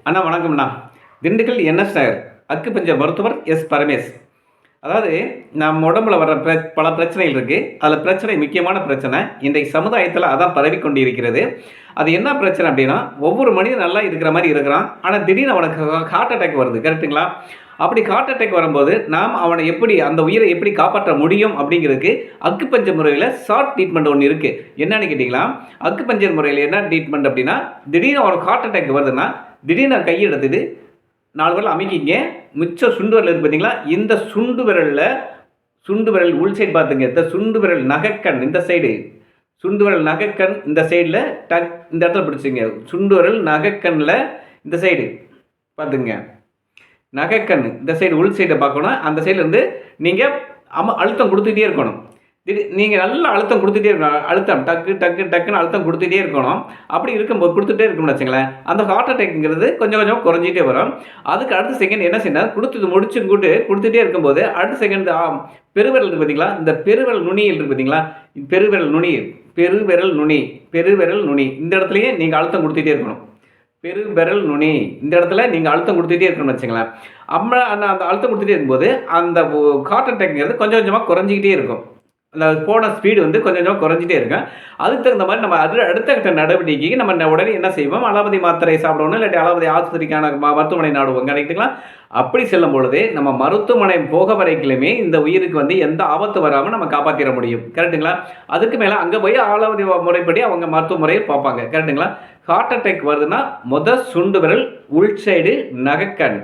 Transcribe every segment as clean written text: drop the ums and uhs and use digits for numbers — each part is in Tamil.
அண்ணா வணக்கம்ண்ணா. திண்டுக்கல் என்எஸ் நகர் அக்குபஞ்சர் மருத்துவர் எஸ் பரமேஷ். அதாவது நம்ம உடம்புல வர பல பிரச்சனைகள் இருக்குது. அதில் பிரச்சனை முக்கியமான பிரச்சனை இன்றைக்கு சமுதாயத்தில் அதான் பரவி கொண்டு இருக்கிறது. அது என்ன பிரச்சனை அப்படின்னா, ஒவ்வொரு மனிதன் நல்லா இருக்கிற மாதிரி இருக்கிறான். ஆனால் திடீர்னு அவனுக்கு ஹார்ட் அட்டாக் வருது. கரெக்டுங்களா? அப்படி ஹார்ட் அட்டாக் வரும்போது நாம் அவனை எப்படி அந்த உயிரை எப்படி காப்பாற்ற முடியும் அப்படிங்கிறதுக்கு அக்குபஞ்சர் முறையில் ஷார்ட் ட்ரீட்மெண்ட் ஒன்று இருக்குது. என்னன்னு கேட்டிங்களா, அக்குபஞ்சர் முறையில் என்ன ட்ரீட்மெண்ட் அப்படின்னா, திடீர்னு அவனுக்கு ஹார்ட் அட்டாக் வருதுன்னா திடீர்னு கையை எடுத்துட்டு 4 விரல் அமைக்கிங்க. மிச்சம் சுண்டு விரல் இருக்குது பார்த்தீங்களா, இந்த சுண்டு விரல் உள் சைடு பார்த்துங்க. இந்த சுண்டு விரல் நகைக்கண் இந்த சைடு, சுண்டு விரல் நகைக்கண் இந்த சைடில் இந்த இடத்துல பிடிச்சிங்க. சுண்டு விரல் நகைக்கண்ணில் இந்த சைடு பார்த்துங்க. நகைக்கண் இந்த சைடு உள் சைடை பார்க்கணும். அந்த சைட்லேருந்து நீங்கள் அழுத்தம் கொடுத்துட்டே இருக்கணும். நீங்கள் நல்லா அழுத்தம் கொடுத்துட்டே இருக்கணும். அழுத்தம் டக்குன்னு அழுத்தம் கொடுத்துட்டே இருக்கணும். அப்படி இருக்கும்போது கொடுத்துட்டே இருக்கணும்னு வச்சுங்களேன், அந்த ஹார்ட் அட்டாக்ங்கிறது கொஞ்சம் கொஞ்சம் குறைஞ்சிட்டே வரும். அதுக்கு அடுத்த செகண்ட் என்ன செய்யணும், கொடுத்துட்டே இருக்கும்போது அடுத்த செகண்ட் பெருவிரல் இருக்குது பார்த்தீங்களா, இந்த பெருவிரல் நுனியில் இருக்குது பார்த்தீங்களா, பெருவிரல் நுனி இந்த இடத்துலையே நீங்கள் அழுத்தம் கொடுத்துட்டே இருக்கணும். பெருவிரல் நுனி இந்த இடத்துல நீங்கள் அழுத்தம் கொடுத்துட்டே இருக்கணும்னு வச்சுங்களேன். அந்த அழுத்தம் கொடுத்துட்டே இருக்கும்போது அந்த ஹார்ட் அட்டாக்ங்கிறது கொஞ்சம் கொஞ்சமாக குறைஞ்சிக்கிட்டே இருக்கும். அந்த போன ஸ்பீடு வந்து கொஞ்சம் கொஞ்சமாக குறைஞ்சிட்டே இருக்கும். அதுக்கு தகுந்த மாதிரி நம்ம அடுத்த கட்ட நடவடிக்கைக்கு நம்ம உடனே என்ன செய்வோம், அலோபதி மாத்திரை சாப்பிடணும், இல்லாட்டி அலோபதி ஆஸ்பத்திரிக்கான மருத்துவமனை நாடுவோம். கரெக்டுங்களா? அப்படி செல்லும் பொழுது நம்ம மருத்துவமனை போக வரைக்குமே இந்த உயிருக்கு வந்து எந்த ஆபத்து வராமல் நம்ம காப்பாற்றிட முடியும். கரெக்டுங்களா? அதுக்கு மேலே அங்கே போய் அலோபதி முறைப்படி அவங்க மருத்துவ முறையை பார்ப்பாங்க. கரெக்டுங்களா? ஹார்ட் அட்டாக் வருதுன்னா சுண்டு விரல் உள் சைடு நகைக்கண்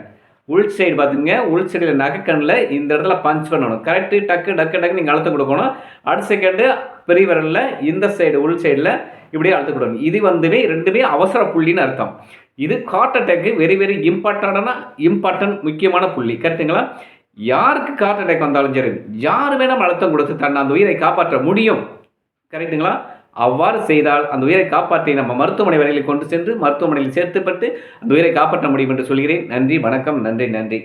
உள் சைடு பார்த்துங்க. உள் சைடில் நகைக்கண்ணில் இந்த இடத்துல பஞ்ச் பண்ணணும். கரெக்டு டக்கு நீங்கள் அழுத்தம் கொடுக்கணும். அடுத்த செகண்டு பெரிய விரலில் இந்த சைடு உள் சைடில் இப்படியே அழுத்தம் கொடுக்கணும். இது வந்து ரெண்டுமே அவசர புள்ளின்னு அர்த்தம். இது ஹார்ட் அட்டாக்கு வெரி இம்பார்ட்டன்ட் முக்கியமான புள்ளி. கரெக்டுங்களா? யாருக்கு ஹார்ட் அட்டாக் வந்தாலும் சரி, யாருமே நம்ம அழுத்தம் கொடுத்து தன்னை அந்த உயிரை காப்பாற்ற முடியும். கரெக்டுங்களா? அவ்வாறு செய்தால் அந்த உயிரை காப்பாற்றி நம்ம மருத்துவமனை வரையில் கொண்டு சென்று மருத்துவமனையில் சேர்த்துப்பட்டு அந்த உயிரை காப்பாற்ற முடியும் என்று சொல்கிறேன். நன்றி, வணக்கம். நன்றி.